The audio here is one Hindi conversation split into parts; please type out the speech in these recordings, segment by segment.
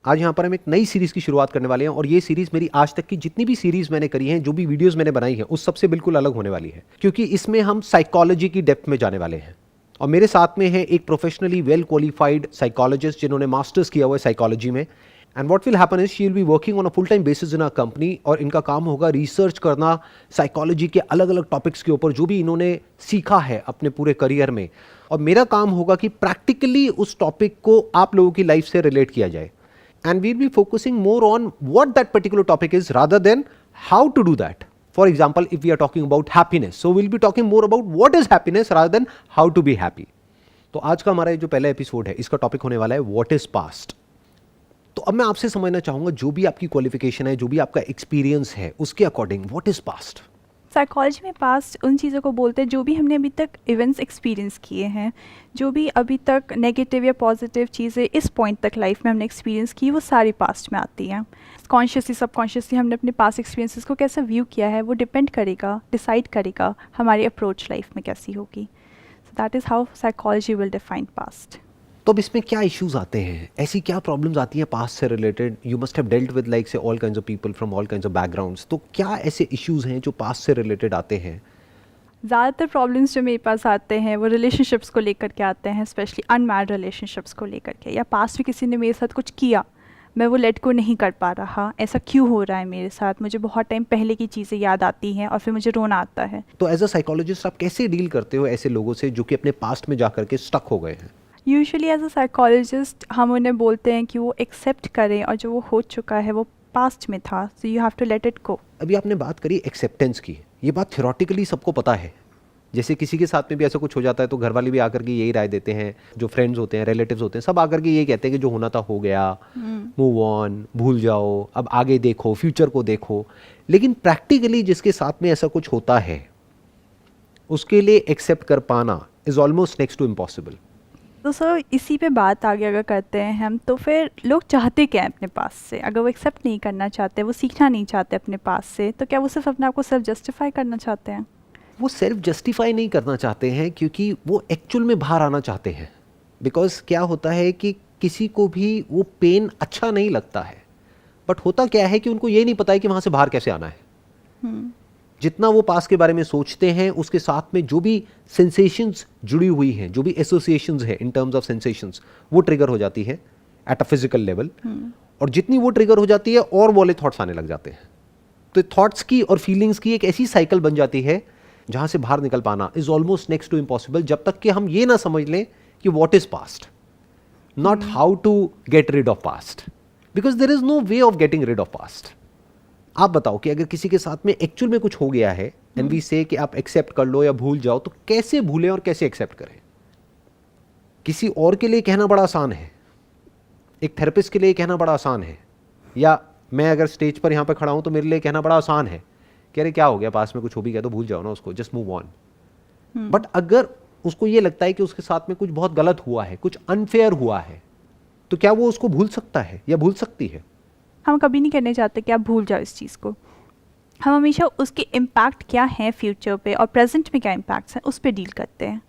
आज यहाँ पर हम एक नई सीरीज़ की शुरुआत करने वाले हैं और ये सीरीज़ मेरी आज तक की जितनी भी सीरीज़ मैंने करी हैं, जो भी वीडियोस मैंने बनाई हैं, उस सबसे बिल्कुल अलग होने वाली है, क्योंकि इसमें हम साइकोलॉजी की डेप्थ में जाने वाले हैं। और मेरे साथ में है एक प्रोफेशनली वेल क्वालिफाइड साइकोलॉजिस्ट जिन्होंने मास्टर्स किया हुआ है साइकोलॉजी में। And what will happen is she will be working on a full time basis in a company, और इनका काम होगा रिसर्च करना साइकोलॉजी के अलग अलग टॉपिक्स के ऊपर जो भी इन्होंने सीखा है अपने पूरे करियर में। और मेरा काम होगा कि प्रैक्टिकली उस टॉपिक को आप लोगों की लाइफ से रिलेट किया जाए, and we'll be focusing more on what that particular topic is rather than how to do that. For example, if we are talking about happiness, so we'll be talking more about what is happiness rather than how to be happy. तो आज का हमारा जो पहला एपिसोड है, इसका टॉपिक होने वाला है what is past. तो अब मैं आपसे समझना चाहूंगा, जो भी आपकी क्वालिफिकेशन है, जो भी आपका एक्सपीरियंस है, उसके according what is past. Psychology में पास्ट उन चीज़ों को बोलते हैं जो भी हमने अभी तक इवेंट्स एक्सपीरियंस किए हैं, जो भी अभी तक नेगेटिव या पॉजिटिव चीज़ें इस पॉइंट तक लाइफ में हमने एक्सपीरियंस की, वो सारी पास्ट में आती हैं। कॉन्शियसली सबकॉन्शियसली हमने अपने पास्ट एक्सपीरियंसेस को कैसे व्यू किया है, वो डिपेंड करेगा, डिसाइड करेगा हमारी अप्रोच लाइफ में कैसी होगी। So that is how psychology will define past. तो अब इसमें क्या इश्यूज आते हैं, ऐसी क्या प्रॉब्लम्स आती हैं पास्ट से related? You must have dealt with like say all kinds of people from all kinds of backgrounds. तो क्या ऐसे इश्यूज हैं जो पास्ट से रिलेटेड आते हैं? ज़्यादातर प्रॉब्लम्स जो मेरे पास आते हैं वो रिलेशनशिप्स को लेकर के आते हैं, स्पेशली अनमैरिड रिलेशनशिप्स को लेकर के, या पास्ट में किसी ने मेरे साथ कुछ किया, मैं वो लेट को नहीं कर पा रहा, ऐसा क्यों हो रहा है मेरे साथ, मुझे बहुत टाइम पहले की चीज़ें याद आती हैं और फिर मुझे रोना आता है। तो एज अ साइकोलॉजिस्ट आप कैसे डील करते हो ऐसे लोगों से जो कि अपने पास्ट में जाकर के स्टक हो गए हैं? यूजुअली एज अ साइकोलॉजिस्ट हम उन्हें बोलते हैं कि वो एक्सेप्ट करें, और जो वो हो चुका है वो पास्ट में था, so you have to let it go. अभी आपने बात करी एक्सेप्टेंस की, ये बात थ्योरेटिकली सबको पता है। जैसे किसी के साथ में भी ऐसा कुछ हो जाता है तो घर वाले भी आकर के यही राय देते हैं, जो फ्रेंड्स होते हैं, रिलेटिव्स होते हैं, सब आकर के यही कहते हैं कि जो होना था हो गया, मूव ऑन, भूल जाओ, अब आगे देखो, फ्यूचर को देखो। लेकिन प्रैक्टिकली जिसके साथ में ऐसा कुछ होता है उसके लिए एक्सेप्ट कर पाना is almost next to impossible. तो सर इसी पे बात आगे अगर करते हैं हम, तो फिर लोग चाहते क्या है अपने पास से? अगर वो एक्सेप्ट नहीं करना चाहते, वो सीखना नहीं चाहते अपने पास से, तो क्या वो सिर्फ अपने आप को सेल्फ जस्टिफाई करना चाहते हैं? वो सेल्फ जस्टिफाई नहीं करना चाहते हैं, क्योंकि वो एक्चुअल में बाहर आना चाहते हैं। बिकॉज क्या होता है कि किसी को भी वो पेन अच्छा नहीं लगता है, बट होता क्या है कि उनको ये नहीं पता है कि वहाँ से बाहर कैसे आना है। जितना वो पास के बारे में सोचते हैं, उसके साथ में जो भी सेंसेशंस जुड़ी हुई हैं, जो भी एसोसिएशंस है इन टर्म्स ऑफ सेंसेशंस, वो ट्रिगर हो जाती है एट अ फिजिकल लेवल। और जितनी वो ट्रिगर हो जाती है और वाले थॉट्स आने लग जाते हैं। तो थॉट्स की और फीलिंग्स की एक ऐसी साइकिल बन जाती है जहां से बाहर निकल पाना is almost next to impossible, जब तक कि हम ये ना समझ लें कि what is past, not how to get rid of past, because there is no way of getting rid of past. आप बताओ कि अगर किसी के साथ में एक्चुअल में कुछ हो गया है एंड वी से कि आप एक्सेप्ट कर लो या भूल जाओ, तो कैसे भूलें और कैसे एक्सेप्ट करें? किसी और के लिए कहना बड़ा आसान है, एक थेरेपिस्ट के लिए कहना बड़ा आसान है, या मैं अगर स्टेज पर यहाँ पर खड़ा हूं तो मेरे लिए कहना बड़ा आसान है कि अरे क्या हो गया, पास में कुछ हो भी गया तो भूल जाओ ना उसको, जस्ट मूव ऑन। बट अगर उसको ये लगता है कि उसके साथ में कुछ बहुत गलत हुआ है, कुछ अनफेयर हुआ है, तो क्या वो उसको भूल सकता है या भूल सकती है? हम कभी नहीं कहने चाहते कि आप भूल जाओ इस चीज़ को। हम हमेशा उसके इम्पैक्ट क्या हैं फ्यूचर पे और प्रेजेंट में क्या इम्पैक्ट्स हैं उस पर डील करते हैं।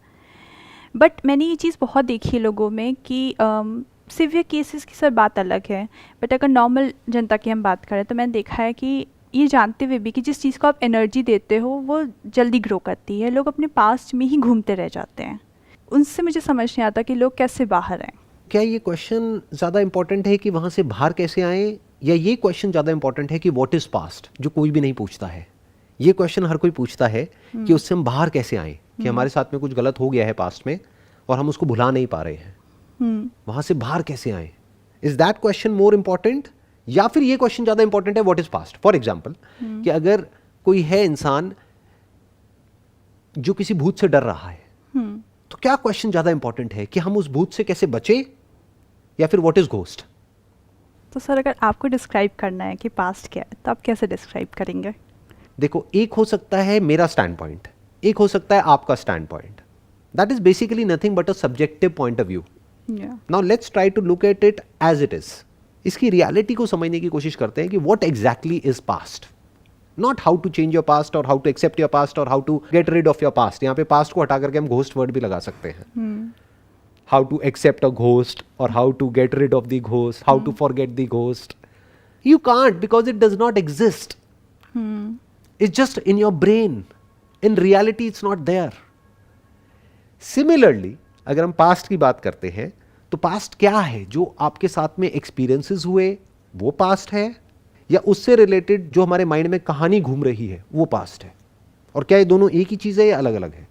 बट मैंने ये चीज़ बहुत देखी है लोगों में कि सिवियर केसेस की सर बात अलग है, बट अगर नॉर्मल जनता की हम बात करें तो मैंने देखा है कि ये जानते हुए भी कि जिस चीज़ को आप एनर्जी देते हो वो जल्दी ग्रो करती है, लोग अपने पास्ट में ही घूमते रह जाते हैं। उनसे मुझे समझ नहीं आता कि लोग कैसे बाहर आएँ। क्या ये क्वेश्चन ज़्यादा इंपॉर्टेंट है कि वहाँ से बाहर कैसे आएँ, या ये क्वेश्चन ज़्यादा इंपॉर्टेंट है कि व्हाट इज़ पास्ट, जो कोई भी नहीं पूछता है? ये क्वेश्चन हर कोई पूछता है कि उससे हम बाहर कैसे आएँ, कि हमारे साथ में कुछ गलत हो गया है पास्ट में और हम उसको भुला नहीं पा रहे हैं, वहाँ से बाहर कैसे आएँ? Is that question more important, या फिर ये क्वेश्चन ज़्यादा इंपॉर्टेंट है what is past? For example कि अगर कोई है इंसान जो किसी भूत से डर रहा है, तो क्या क्वेश्चन ज़्यादा इंपॉर्टेंट है कि हम उस भूत से कैसे बचे, या फिर व्हाट इज़ घोस्ट? तो सर अगर आपको डिस्क्राइब करना है कि पास्ट क्या है तो आप कैसे डिस्क्राइब करेंगे? देखो, एक हो सकता है मेरा स्टैंड पॉइंट, एक हो सकता है आपका stand point. That is basically nothing but a subjective point of view. Now let's try to look at it as it is. इसकी रियलिटी को समझने की कोशिश करते हैं कि what exactly is past, not how to change your past और how to accept your past और how to get rid of your past. यहाँ पे पास्ट को हटा करके हम घोस्ट वर्ड भी लगा सकते हैं। how to accept a ghost or how to get rid of the ghost, how to forget the ghost. You can't, because it does not exist. It's just in your brain. In reality it's not there. Similarly, अगर हम पास्ट की बात करते हैं तो पास्ट क्या है? जो आपके साथ में एक्सपीरियंसेस हुए वो पास्ट है, या उससे रिलेटेड जो हमारे माइंड में कहानी घूम रही है वो पास्ट है? और क्या ये दोनों एक ही चीज है या अलग अलग है?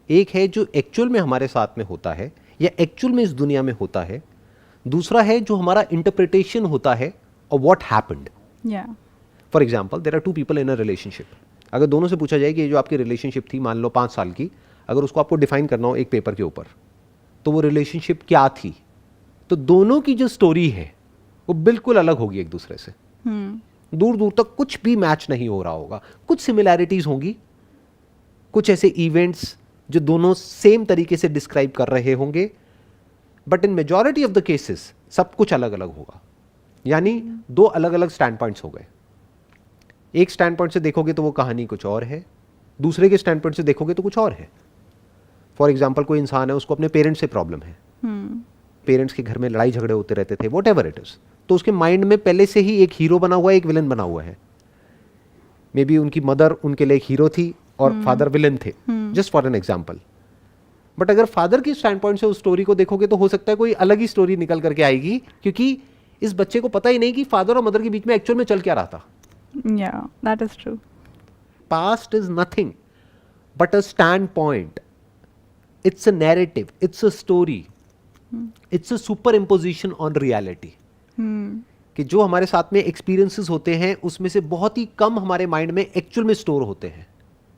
एक है जो एक्चुअल में हमारे साथ में होता है या एक्चुअल में इस दुनिया में होता है, दूसरा है जो हमारा इंटरप्रिटेशन होता है और what happened. For example, there are two people in a relationship. अगर दोनों से पूछा जाए कि ये जो आपकी रिलेशनशिप थी, मान लो 5 साल की, अगर उसको आपको डिफाइन करना हो एक पेपर के ऊपर, तो वो रिलेशनशिप क्या थी, तो दोनों की जो स्टोरी है वो बिल्कुल अलग होगी एक दूसरे से. दूर दूर तक कुछ भी मैच नहीं हो रहा होगा. कुछ सिमिलैरिटीज होंगी, कुछ ऐसे इवेंट्स जो दोनों सेम तरीके से डिस्क्राइब कर रहे होंगे, but in majority of the cases सब कुछ अलग अलग होगा. यानी दो अलग अलग स्टैंड पॉइंट्स हो गए. एक स्टैंड पॉइंट से देखोगे तो वो कहानी कुछ और है, दूसरे के स्टैंड पॉइंट से देखोगे तो कुछ और है. फॉर एग्जाम्पल, कोई इंसान है, उसको अपने पेरेंट्स से प्रॉब्लम है, पेरेंट्स के घर में लड़ाई झगड़े होते रहते थे, वॉट एवर इट इज, तो उसके माइंड में पहले से ही एक हीरो बना हुआ है, एक विलन बना हुआ है. मे बी उनकी मदर उनके लिए एक हीरो थी और फादर विलन थे, just for an example. But अगर फादर की स्टैंड पॉइंट से उस स्टोरी को देखोगे तो हो सकता है कोई अलग ही स्टोरी निकल करके आएगी, क्योंकि इस बच्चे को पता ही नहीं कि फादर और मदर के बीच में एक्चुअल में चल क्या रहा था. Yeah, that is true. Past is nothing but a standpoint. It's a narrative. It's a story. It's a superimposition on reality. कि जो हमारे साथ में एक्सपीरियंसेस होते हैं उसमें से बहुत ही कम हमारे माइंड में एक्चुअल में स्टोर होते हैं.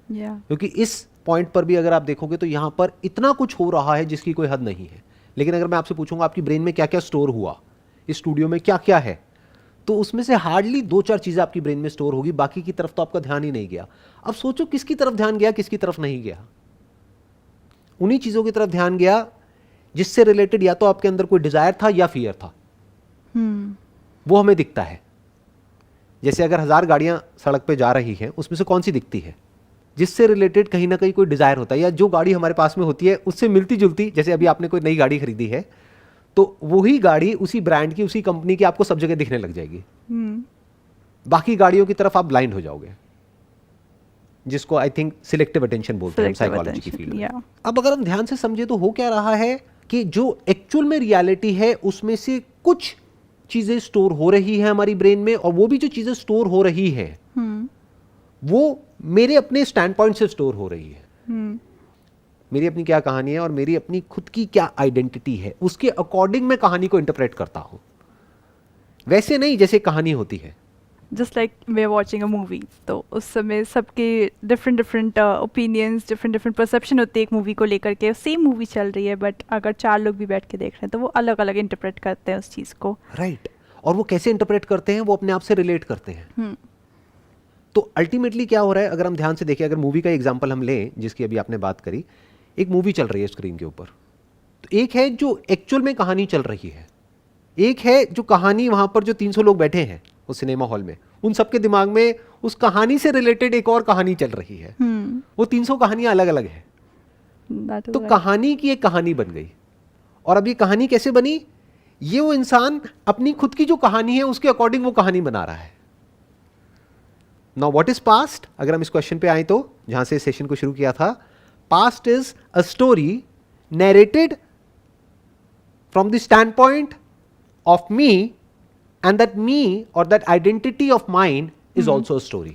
क्योंकि इस पॉइंट पर भी अगर आप देखोगे तो यहाँ पर इतना कुछ हो रहा है जिसकी कोई हद नहीं है. लेकिन अगर मैं आपसे पूछूंगा आपकी ब्रेन में क्या क्या स्टोर हुआ, इस स्टूडियो में क्या क्या है, तो उसमें से हार्डली 2-4 चीजें आपकी ब्रेन में स्टोर होगी, बाकी की तरफ तो आपका ध्यान ही नहीं गया. अब सोचो किसकी तरफ ध्यान गया, किसकी तरफ नहीं गया. उन्हीं चीजों की तरफ ध्यान गया जिससे रिलेटेड या तो आपके अंदर कोई डिजायर था या फियर था. वो हमें दिखता है. जैसे अगर 1000 गाड़ियां सड़क पे जा रही हैं, उसमें से कौन सी दिखती है जिससे रिलेटेड कहीं ना कहीं कोई डिजायर होता है, या जो गाड़ी हमारे पास में होती है उससे मिलती जुलती. जैसे अभी आपने कोई नई गाड़ी खरीदी है तो वही गाड़ी उसी ब्रांड की, उसी कंपनी की आपको सब जगह दिखने लग जाएगी. बाकी गाड़ियों की तरफ आप ब्लाइंड हो जाओगे, जिसको आई थिंक सिलेक्टिव अटेंशन बोलते हैं साइकोलॉजी की फील्ड में. अब अगर हम ध्यान से समझे तो हो क्या रहा है कि जो एक्चुअल में रियलिटी है उसमें से कुछ चीजें स्टोर हो रही है हमारी ब्रेन में, और वो भी जो चीजें स्टोर हो रही है वो मेरे अपने स्टैंड पॉइंट से स्टोर हो रही है. मेरी अपनी क्या कहानी है और मेरी अपनी खुद की क्या आइडेंटिटी है, उसके अकॉर्डिंग मैं कहानी को इंटरप्रेट करता हूं. वैसे नहीं जैसे कहानी होती है. Just like we are watching a movie, तो उस समय सबके डिफरेंट ओपिनियंस, डिफरेंट परसेप्शन होते हैं एक मूवी को लेकर के. सेम मूवी चल रही है बट अगर 4 लोग भी बैठ के देख रहे हैं तो वो अलग अलग इंटरप्रेट करते हैं उस चीज़ को. राइट. और वो कैसे इंटरप्रेट करते हैं, वो अपने आप से रिलेट करते हैं. तो अल्टीमेटली क्या हो रहा है, अगर हम ध्यान से देखें, अगर मूवी का एग्जाम्पल हम लें जिसकी अभी आपने बात करी, एक मूवी चल रही है स्क्रीन के ऊपर, तो एक है जो एक्चुअल में कहानी चल रही है, एक है जो कहानी वहां पर जो 300 लोग बैठे हैं उस सिनेमा हॉल में, उन सबके दिमाग में उस कहानी से रिलेटेड एक और कहानी चल रही है. वो 300 कहानियां अलग अलग है. तो कहानी की एक कहानी बन गई. और अब ये कहानी कैसे बनी, ये वो इंसान अपनी खुद की जो कहानी है उसके अकॉर्डिंग वो कहानी बना रहा है. नाउ व्हाट इज पास्ट, अगर हम इस क्वेश्चन पे आए तो जहां से सेशन को शुरू किया था, past is a story narrated from the stand point of me, and that me or that identity of mine is also a story.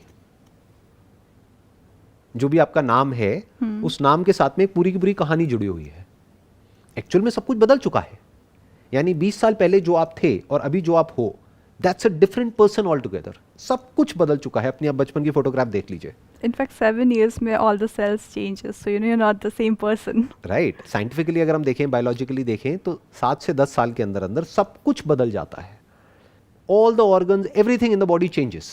जो भी आपका नाम है उस नाम के साथ में एक पूरी की पूरी कहानी जुड़ी हुई है. एक्चुअल में सब कुछ बदल चुका है. यानी 20 साल पहले जो आप थे और अभी जो आप हो, that's a different person all together. सब कुछ बदल चुका है. अपनी आप बचपन की फोटोग्राफ देख लीजिए. इनफैक्ट 7 years में all the cells changes, so you know you are not the same person. Right. Scientifically अगर हम देखें, बायोलॉजिकली देखें, तो 7 से 10 साल के अंदर अंदर सब कुछ बदल जाता है. All the organs, everything in the body changes.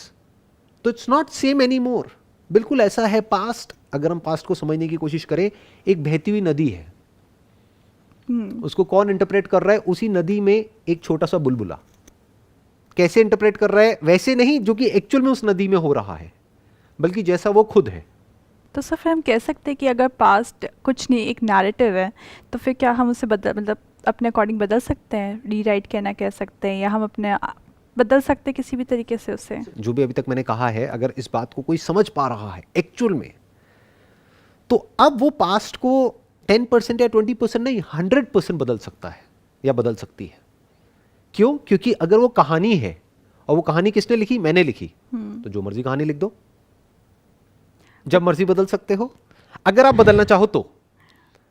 तो it's not same anymore. बिल्कुल ऐसा है पास्ट. अगर हम पास्ट को समझने की कोशिश करें, एक बहती हुई नदी है. उसको कौन इंटरप्रेट कर रहा है, उसी नदी में एक छोटा सा बुलबुला. कैसे इंटरप्रेट कर रहा है, वैसे नहीं जो कि एक्चुअल में उस नदी में हो रहा है, बल्कि जैसा वो खुद है. तो सर फिर हम कह सकते हैं कि अगर पास्ट कुछ नहीं, एक नैरेटिव है, तो फिर क्या हम उसे मतलब अपने अकॉर्डिंग बदल सकते हैं, रीराइट कहना कह सकते हैं, या हम अपने बदल सकते हैं किसी भी तरीके से उसे? जो भी अभी तक मैंने कहा है, अगर इस बात को कोई समझ पा रहा है एक्चुअल में, तो अब वो पास्ट को 10% या 20% नहीं 100% बदल सकता है या बदल सकती है। क्यों? क्योंकि अगर वो कहानी है, और वो कहानी किसने लिखी? मैंने लिखी, तो जो मर्जी कहानी लिख दो, जब मर्जी बदल सकते हो। अगर आप बदलना चाहो तो,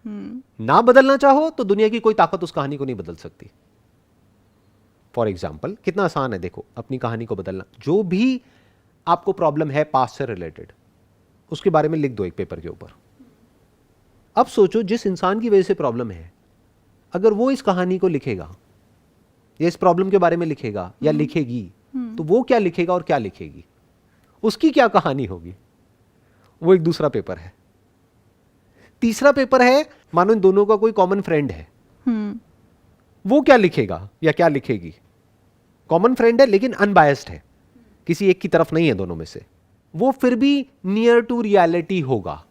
ना बदलना चाहो तो दुनिया की कोई ताकत उस कहानी को नहीं बदल सकती। फॉर एग्जाम्पल, कितना आसान है देखो अपनी कहानी को बदलना। जो भी आपको प्रॉब्लम है पास्ट से रिलेटेड, उसके बारे में लिख दो एक पेपर के ऊपर। अब सोचो जिस इंसान की वजह से प्रॉब्लम है, अगर वो इस कहानी को लिखेगा या इस प्रॉब्लम के बारे में लिखेगा या लिखेगी, तो वो क्या लिखेगा और क्या लिखेगी, उसकी क्या कहानी होगी, वो एक दूसरा पेपर है। तीसरा पेपर है, मानो इन दोनों का कोई कॉमन फ्रेंड है, वो क्या लिखेगा या क्या लिखेगी। कॉमन फ्रेंड है लेकिन अनबायस्ड है, किसी एक की तरफ नहीं है दोनों में से, वो फिर भी नियर टू रियलिटी होगा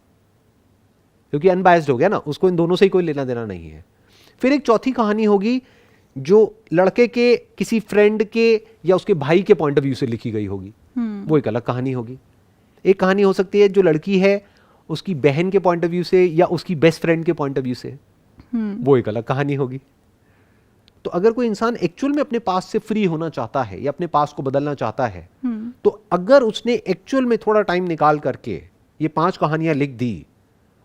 क्योंकि अनबायस्ड हो गया ना, उसको इन दोनों से ही कोई लेना देना नहीं है। फिर एक चौथी कहानी होगी जो लड़के के किसी फ्रेंड के या उसके भाई के पॉइंट ऑफ व्यू से लिखी गई होगी, वो एक अलग कहानी होगी। एक कहानी हो सकती है जो लड़की है उसकी बहन के पॉइंट ऑफ व्यू से या उसकी बेस्ट फ्रेंड के पॉइंट ऑफ व्यू से, वो एक अलग कहानी होगी। तो अगर कोई इंसान एक्चुअल में अपने पास से फ्री होना चाहता है या अपने पास को बदलना चाहता है, तो अगर उसने एक्चुअल में थोड़ा टाइम निकाल करके ये 5 कहानियां लिख दी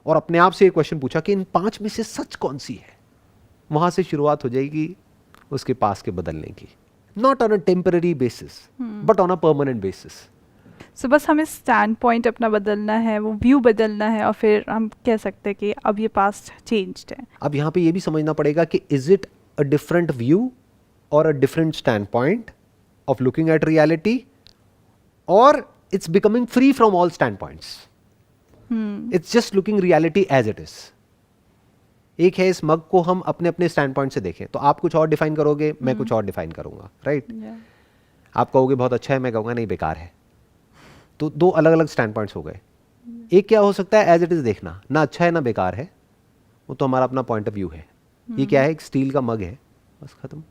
और अपने आप से एक क्वेश्चन पूछा कि इन 5 में से सच कौन सी है, वहां से शुरुआत हो जाएगी उसके पास के बदलने की। Not on a temporary basis but on a permanent basis. So बस हमें स्टैंड पॉइंट अपना बदलना है, वो व्यू बदलना है, और फिर हम कह सकते हैं कि अब ये पास्ट चेंज्ड है। अब यहाँ पे ये भी समझना पड़ेगा कि is it a different view और a different stand point of looking at reality, और it's becoming free from all stand points. It's just looking reality as it is. एक है इस मग को हम अपने अपने स्टैंड पॉइंट से देखें, तो आप कुछ और डिफाइन करोगे, मैं कुछ और डिफाइन करूंगा, राइट? आप कहोगे बहुत अच्छा है, मैं कहूंगा नहीं बेकार है। तो 2 अलग अलग स्टैंड पॉइंट्स हो गए। एक क्या हो सकता है, एज इट इज देखना, ना अच्छा है ना बेकार है, वो तो हमारा अपना पॉइंट ऑफ व्यू है। ये क्या है, एक स्टील का मग है, बस खत्म।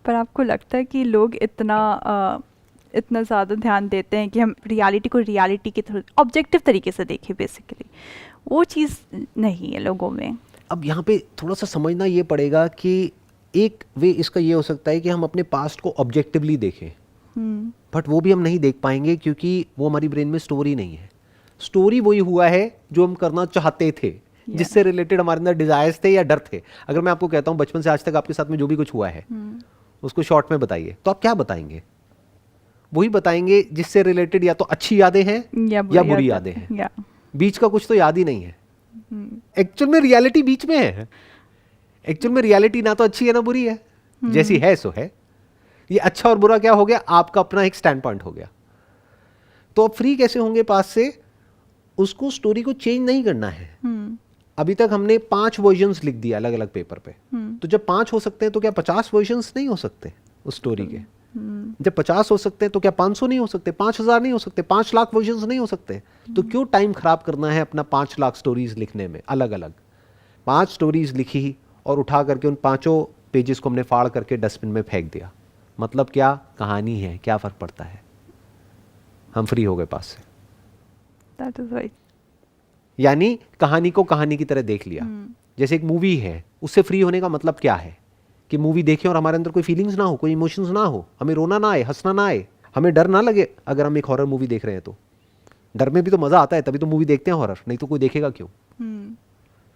पर आपको लगता है कि लोग इतना ज़्यादा ध्यान देते हैं कि हम रियलिटी को रियलिटी के थ्रू ऑब्जेक्टिव तरीके से देखें, बेसिकली वो चीज़ नहीं है लोगों में। अब यहाँ पे थोड़ा सा समझना ये पड़ेगा कि एक वे इसका ये हो सकता है कि हम अपने पास्ट को ऑब्जेक्टिवली देखें, बट वो भी हम नहीं देख पाएंगे क्योंकि वो हमारी ब्रेन में स्टोरी नहीं है। स्टोरी वही हुआ है जो हम करना चाहते थे, जिससे रिलेटेड हमारे अंदर डिजायर्स थे या डर थे। अगर मैं आपको कहता हूँ बचपन से आज तक आपके साथ में जो भी कुछ हुआ है उसको शॉर्ट में बताइए, तो आप क्या बताएंगे? वही बताएंगे जिससे रिलेटेड या तो अच्छी यादें हैं या बुरी यादें हैं। बीच का कुछ तो याद ही नहीं है। एक्चुअल में रियलिटी बीच में है। एक्चुअल में रियलिटी ना तो अच्छी है ना बुरी है, जैसी है सो है। ये अच्छा और बुरा क्या हो गया, आपका अपना एक स्टैंड पॉइंट हो गया। तो अब फ्री कैसे होंगे पास से? उसको स्टोरी को चेंज नहीं करना है। अभी तक हमने 5 वर्जन्स लिख दिया अलग अलग पेपर पे, तो जब 5 हो सकते हैं तो क्या 50 वर्जन्स नहीं हो सकते उस स्टोरी के? जब 50 हो सकते हैं तो क्या 500 नहीं हो सकते, 5000 नहीं हो सकते, 5 लाख वर्जन्स नहीं हो सकते? तो क्यों टाइम खराब करना है अपना 5 लाख स्टोरीज लिखने में? अलग अलग 5 स्टोरीज लिखी और उठा करके उन 5 पेजेस को हमने फाड़ करके डस्टबिन में फेंक दिया। मतलब क्या, कहानी है, क्या फर्क पड़ता है? हम फ्री हो गए पास से। That is right. यानी कहानी को कहानी की तरह देख लिया। जैसे एक मूवी है, उससे फ्री होने का मतलब क्या है कि मूवी देखें और हमारे अंदर कोई फीलिंग्स ना हो, कोई इमोशंस ना हो, हमें रोना ना आए, हंसना ना आए, हमें डर ना लगे। अगर हम एक हॉरर मूवी देख रहे हैं तो डर में भी तो मजा आता है, तभी तो मूवी देखते हैं हॉरर, नहीं तो कोई देखेगा क्यों?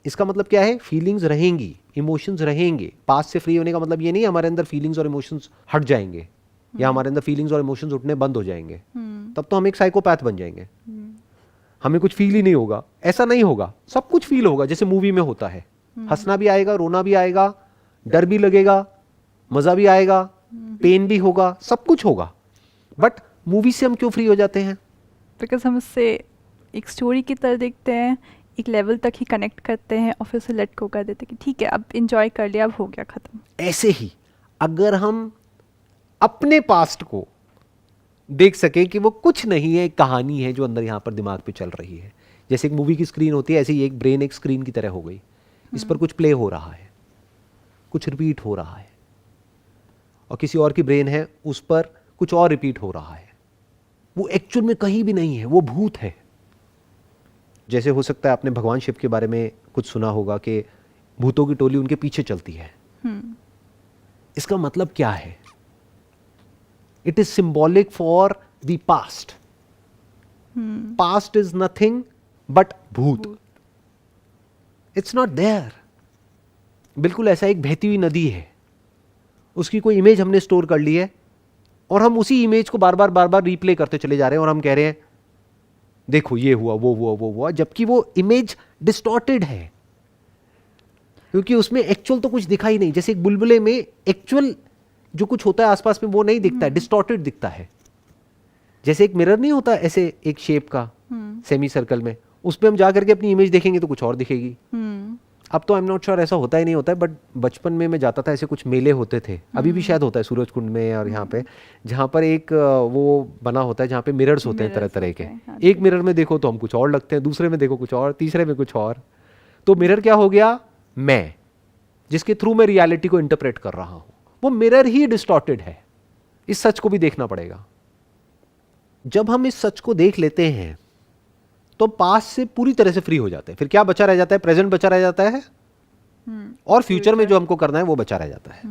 इसका मतलब क्या है, फीलिंग्स रहेंगी, इमोशंस रहेंगे। पास्ट से फ्री होने का मतलब ये नहीं हमारे अंदर फीलिंग्स और इमोशंस हट जाएंगे या हमारे अंदर फीलिंग्स और इमोशंस उठने बंद हो जाएंगे। तब तो हम एक साइकोपैथ बन जाएंगे, हमें कुछ फील ही नहीं होगा। ऐसा नहीं होगा, सब कुछ फील होगा जैसे मूवी में होता है। हंसना भी आएगा, रोना भी आएगा, डर भी लगेगा, मजा भी आएगा, पेन भी होगा, सब कुछ होगा। बट मूवी से हम क्यों फ्री हो जाते हैं? बिकॉज हम उससे एक स्टोरी की तरह देखते हैं, एक लेवल तक ही कनेक्ट करते हैं और फिर उसे लेट गो कर देते हैं कि ठीक है अब इंजॉय कर लिया, अब हो गया खत्म। ऐसे ही अगर हम अपने पास्ट को देख सके कि वो कुछ नहीं है, एक कहानी है जो अंदर यहाँ पर दिमाग पे चल रही है, जैसे एक मूवी की स्क्रीन होती है, ऐसे ही एक ब्रेन एक स्क्रीन की तरह हो गई। इस पर कुछ प्ले हो रहा है, कुछ रिपीट हो रहा है, और किसी और की ब्रेन है, उस पर कुछ और रिपीट हो रहा है। वो एक्चुअल में कहीं भी नहीं है, वो भूत है। जैसे हो सकता है आपने भगवान शिव के बारे में कुछ सुना होगा कि भूतों की टोली उनके पीछे चलती है। इसका मतलब क्या है? It is symbolic for the past. Past is nothing but भूत। It's not there. बिल्कुल ऐसा एक बहती हुई नदी है, उसकी कोई इमेज हमने स्टोर कर ली है और हम उसी इमेज को बार बार रिप्ले करते चले जा रहे हैं, और हम कह रहे हैं देखो ये हुआ, वो हुआ, वो हुआ, जबकि वो इमेज डिस्टॉर्टेड है, क्योंकि उसमें एक्चुअल तो कुछ दिखा ही नहीं। जैसे एक बुलबुले में एक्चुअल जो कुछ होता है आसपास में वो नहीं दिखता है, डिस्टॉर्टेड दिखता है। जैसे एक मिरर नहीं होता ऐसे एक शेप का सेमी सर्कल में, उसमें हम जा करके अपनी इमेज देखेंगे तो कुछ और दिखेगी। अब तो आई एम नॉट श्योर ऐसा होता ही नहीं होता है, बट बचपन में मैं जाता था, ऐसे कुछ मेले होते थे, अभी भी शायद होता है सूरज कुंड में और यहाँ पे, जहाँ पर एक वो बना होता है जहाँ पे मिरर्स होते हैं तरह तरह के। एक मिरर में देखो तो हम कुछ और लगते हैं, दूसरे में देखो कुछ और, तीसरे में कुछ और। तो मिरर क्या हो गया? मैं, जिसके थ्रू मैं रियलिटी को इंटरप्रेट कर रहा हूं, वो मिरर ही डिस्टॉर्टेड है। इस सच को भी देखना पड़ेगा। जब हम इस सच को देख लेते हैं तो पास्ट से पूरी तरह से फ्री हो जाते हैं। फिर क्या बचा रह जाता है? प्रेजेंट बचा रह जाता है, और फ्यूचर में जो हमको करना है वो बचा रह जाता है।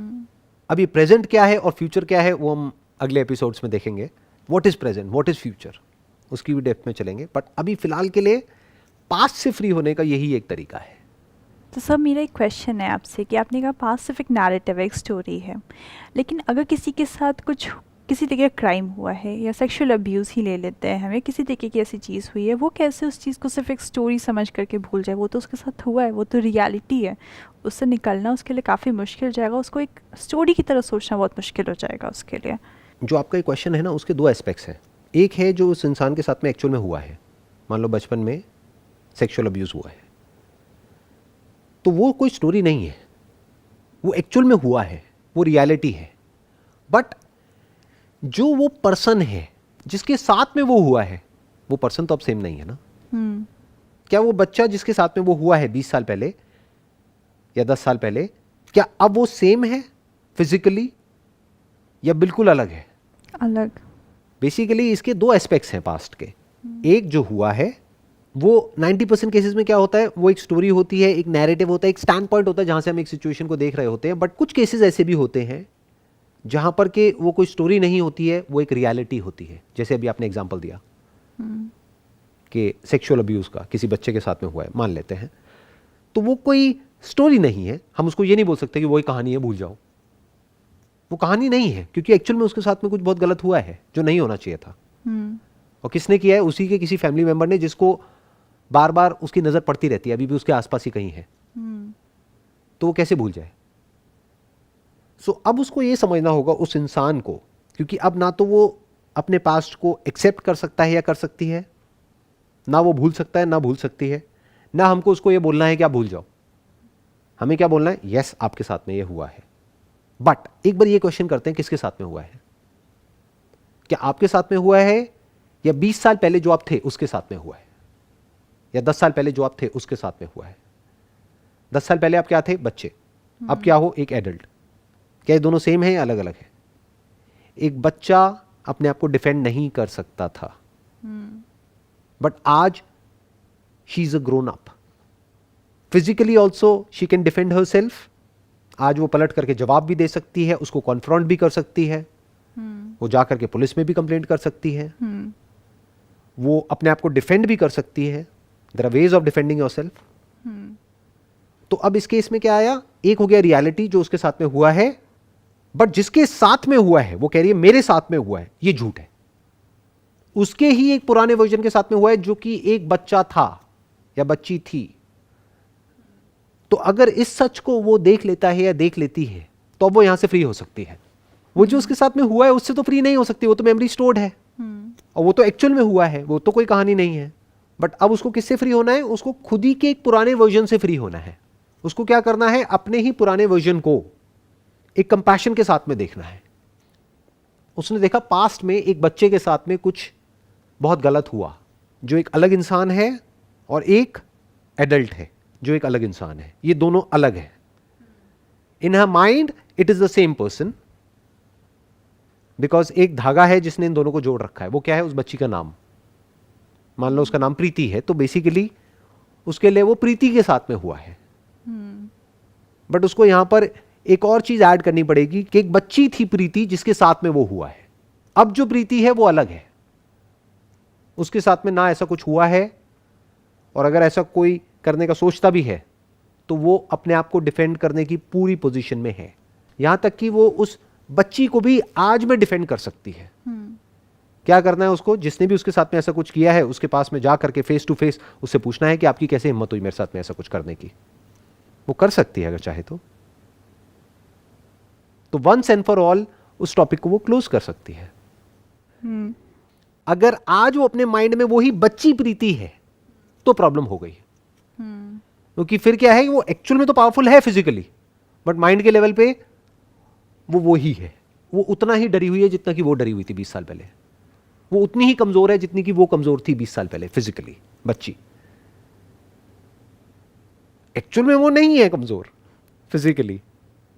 अभी प्रेजेंट क्या है और फ्यूचर क्या है वो हम अगले एपिसोड्स में देखेंगे। What is present, what is future, उसकी भी डेप्थ में चलेंगे। बट अभी फिलहाल के लिए पास्ट से फ्री होने का यही एक तरीका है। तो सर मेरा एक क्वेश्चन है आपसे कि आपने कहा पास्ट सिर्फ एक नैरेटिव, एक स्टोरी है, लेकिन अगर किसी के साथ कुछ किसी तरीके का क्राइम हुआ है या सेक्सुअल अब्यूज़ ही ले लेते हैं, हमें किसी तरीके की ऐसी चीज़ हुई है, वो कैसे उस चीज़ को सिर्फ एक स्टोरी समझ करके भूल जाए? वो तो उसके साथ हुआ है, वो तो रियलिटी है, उससे निकलना उसके लिए काफ़ी मुश्किल हो जाएगा, उसको एक स्टोरी की तरह सोचना बहुत मुश्किल हो जाएगा उसके लिए। जो आपका क्वेश्चन है ना, उसके दो एस्पेक्ट्स हैं। एक है जो उस इंसान के साथ में एक्चुअल में हुआ है, मान लो बचपन में सेक्सुअल अब्यूज़ हुआ है, तो वो कोई स्टोरी नहीं है, वो एक्चुअल में हुआ है, वो रियलिटी है। बट जो वो पर्सन है जिसके साथ में वो हुआ है, वो पर्सन तो अब सेम नहीं है ना। क्या वो बच्चा जिसके साथ में वो हुआ है 20 साल पहले या 10 साल पहले, क्या अब वो सेम है फिजिकली या बिल्कुल अलग है? अलग। बेसिकली इसके दो एस्पेक्ट्स हैं पास्ट के। एक जो हुआ है वो 90% केसेस में क्या होता है, वो एक स्टोरी होती है, एक नैरेटिव होता है, एक स्टैंड पॉइंट होता है जहां से हम एक सिचुएशन को देख रहे होते हैं। बट कुछ केसेस ऐसे भी होते हैं जहां पर के वो कोई स्टोरी नहीं होती है, वो एक रियलिटी होती है। जैसे अभी आपने एग्जांपल दिया कि सेक्सुअल अब्यूज का किसी बच्चे के साथ में हुआ है, मान लेते हैं, तो वो कोई स्टोरी नहीं है। हम उसको ये नहीं बोल सकते कि वही कहानी है, भूल जाओ। वो कहानी नहीं है, क्योंकि एक्चुअल में उसके साथ में कुछ बहुत गलत हुआ है जो नहीं होना चाहिए था। और किसने किया है? उसी के किसी फैमिली मेंबर ने, जिसको बार बार उसकी नजर पड़ती रहती है, अभी भी उसके आसपास ही कहीं है। तो वो कैसे भूल जाए? सो अब उसको ये समझना होगा उस इंसान को, क्योंकि अब ना तो वो अपने पास्ट को एक्सेप्ट कर सकता है या कर सकती है, ना वो भूल सकता है ना भूल सकती है, ना हमको उसको ये बोलना है कि आप भूल जाओ। हमें क्या बोलना है? यस, आपके साथ में ये हुआ है। बट एक बार ये क्वेश्चन करते हैं, किसके साथ में हुआ है? क्या आपके साथ में हुआ है, या 20 साल पहले जो आप थे उसके साथ में हुआ है, या 10 साल पहले जो आप थे उसके साथ में हुआ है? 10 साल पहले आप क्या थे? बच्चे। अब क्या हो? एक एडल्ट। क्या ये दोनों सेम है या अलग अलग है? एक बच्चा अपने आप को डिफेंड नहीं कर सकता था, बट आज she is a grown up, physically also she can defend her self. आज वो पलट करके जवाब भी दे सकती है, उसको कॉन्फ्रंट भी कर सकती है, वो जा करके पुलिस में भी कंप्लेंट कर सकती है, वो अपने आप को डिफेंड भी कर सकती है। There are ways of defending yourself. तो अब इस केस में क्या आया? एक हो गया रियलिटी जो उसके साथ में हुआ है, बट जिसके साथ में हुआ है वो कह रही है मेरे साथ में हुआ है, ये झूठ है। उसके ही एक पुराने वर्जन के साथ में हुआ है जो कि एक बच्चा था या बच्ची थी। तो अगर इस सच को वो देख लेता है या देख लेती है, तो अब वो यहां से फ्री हो सकती है। वो जो उसके साथ में हुआ है उससे तो फ्री नहीं हो सकती, वो तो मेमोरी स्टोर्ड है, और वो तो एक्चुअल में हुआ है, वो तो कोई कहानी नहीं है। बट अब उसको किससे फ्री होना है? उसको खुद ही के एक पुराने वर्जन से फ्री होना है। उसको क्या करना है? अपने ही पुराने वर्जन को एक कंपैशन के साथ में देखना है। उसने देखा पास्ट में एक बच्चे के साथ में कुछ बहुत गलत हुआ, जो एक अलग इंसान है और एक एडल्ट है जो एक अलग इंसान है, ये दोनों अलग है। In her mind it is the same person, because एक धागा है जिसने इन दोनों को जोड़ रखा है। वो क्या है? उस बच्ची का नाम। मान लो उसका नाम प्रीति है, तो बेसिकली उसके लिए वो प्रीति के साथ में हुआ है। बट उसको यहां पर एक और चीज ऐड करनी पड़ेगी कि एक बच्ची थी प्रीति जिसके साथ में वो हुआ है। अब जो प्रीति है वो अलग है, उसके साथ में ना ऐसा कुछ हुआ है, और अगर ऐसा कोई करने का सोचता भी है तो वो अपने आप को डिफेंड करने की पूरी पोजीशन में है। यहां तक कि वो उस बच्ची को भी आज में डिफेंड कर सकती है। क्या करना है उसको? जिसने भी उसके साथ में ऐसा कुछ किया है उसके पास में जा करके फेस टू फेस उससे पूछना है कि आपकी कैसे हिम्मत हुई मेरे साथ में ऐसा कुछ करने की। वो कर सकती है अगर चाहे तो वंस एंड फॉर ऑल उस टॉपिक को वो क्लोज कर सकती है। अगर आज वो अपने माइंड में वही बच्ची प्रीति है तो प्रॉब्लम हो गई, क्योंकि फिर क्या है, वो एक्चुअल में तो पावरफुल है फिजिकली, बट माइंड के लेवल पे वो ही है। वो उतना ही डरी हुई है जितना कि वो डरी हुई थी 20 साल पहले। वो उतनी ही कमजोर है जितनी कि वो कमजोर थी 20 साल पहले फिजिकली। बच्ची एक्चुअल में वो नहीं है कमजोर फिजिकली।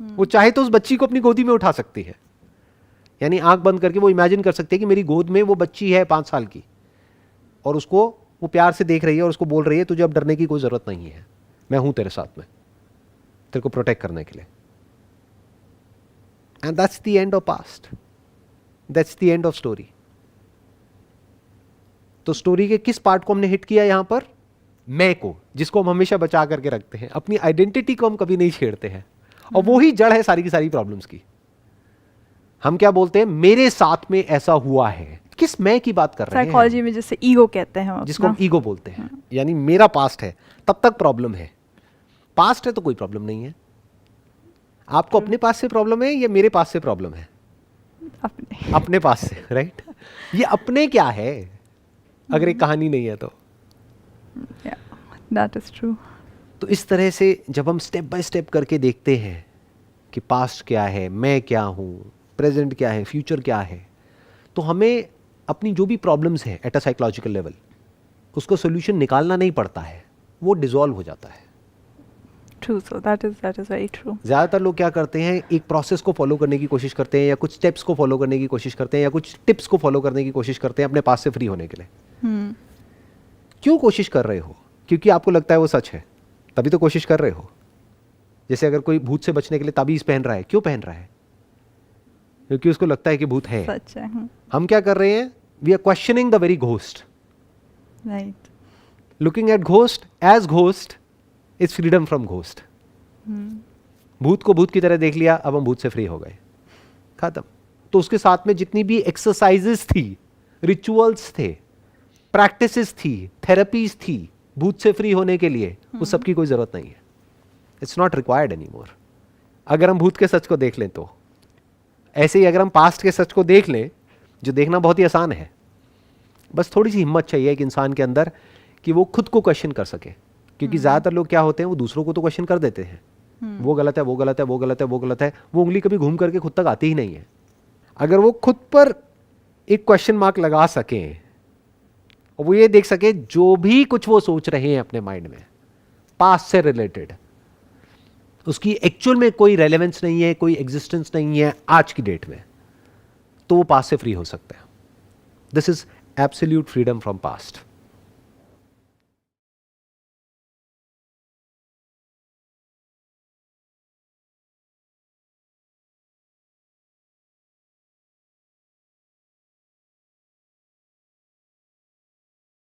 वो चाहे तो उस बच्ची को अपनी गोदी में उठा सकती है, यानी आंख बंद करके वो इमेजिन कर सकती है कि मेरी गोद में वो बच्ची है 5 साल की, और उसको वो प्यार से देख रही है और उसको बोल रही है तुझे अब डरने की कोई जरूरत नहीं है, मैं हूं तेरे साथ में, तेरे को प्रोटेक्ट करने के लिए। And that's the end of past, that's the end of story. तो स्टोरी के किस पार्ट को हमने हिट किया यहां पर? मैं को, जिसको हम हमेशा बचा करके रखते हैं। अपनी आइडेंटिटी को हम कभी नहीं छेड़ते हैं, और वो ही जड़ है सारी की सारी प्रॉब्लम्स की। हम क्या बोलते हैं? मेरे साथ में ऐसा हुआ है। किस मैं की बात कर रहे हैं? साइकोलॉजी में जिसे ईगो कहते हैं, जिसको हम ईगो बोलते हैं। यानी मेरा पास्ट है तब तक प्रॉब्लम है, पास्ट है तो कोई प्रॉब्लम नहीं है। आपको अपने पास से प्रॉब्लम है या मेरे पास से प्रॉब्लम है? अपने पास से, राइट? ये अपने क्या है अगर एक कहानी नहीं है तो? That is true. तो इस तरह से जब हम स्टेप बाय स्टेप करके देखते हैं कि पास्ट क्या है, मैं क्या हूं, प्रेजेंट क्या है, फ्यूचर क्या है, तो हमें अपनी जो भी प्रॉब्लम्स हैं एट अ साइकोलॉजिकल लेवल उसको सोल्यूशन निकालना नहीं पड़ता है, वो डिसॉल्व हो जाता है। True, so that is very true. ज़्यादातर लोग क्या करते हैं, एक प्रोसेस को फॉलो करने की कोशिश करते हैं, या कुछ स्टेप्स को फॉलो करने की कोशिश करते हैं, या कुछ टिप्स को फॉलो करने की कोशिश करते हैं अपने पास से फ्री होने के लिए। क्यों कोशिश कर रहे हो? क्योंकि आपको लगता है वो सच है, तभी तो कोशिश कर रहे हो। जैसे अगर कोई भूत से बचने के लिए ताबीज पहन रहा है, क्यों पहन रहा है? क्योंकि उसको लगता है कि भूत है। सच है। हम क्या कर रहे हैं? We are questioning the very ghost. Right. Looking at ghost as ghost is freedom from ghost. भूत को भूत की तरह देख लिया, अब हम भूत से फ्री हो गए, खत्म। तो उसके साथ में जितनी भी एक्सरसाइजेस थी, रिचुअल्स थे, प्रैक्टिसेस थी, थेरेपीज थी भूत से फ्री होने के लिए, उस सब की कोई जरूरत नहीं है। It's not required any more. अगर हम भूत के सच को देख लें तो, ऐसे ही अगर हम पास्ट के सच को देख लें, जो देखना बहुत ही आसान है, बस थोड़ी सी हिम्मत चाहिए एक इंसान के अंदर कि वो खुद को क्वेश्चन कर सके। क्योंकि ज्यादातर लोग क्या होते हैं, वो दूसरों को तो क्वेश्चन कर देते हैं, वो गलत है, वो गलत है, वो गलत है, वो गलत है, वो उंगली कभी घूम करके खुद तक आती ही नहीं है। अगर वो खुद पर एक क्वेश्चन मार्क लगा सकें और वो ये देख सके जो भी कुछ वो सोच रहे हैं अपने माइंड में पास्ट से रिलेटेड, उसकी एक्चुअल में कोई रेलेवेंस नहीं है, कोई एग्जिस्टेंस नहीं है आज की डेट में, तो वो पास्ट से फ्री हो सकता है। This is absolute freedom from past.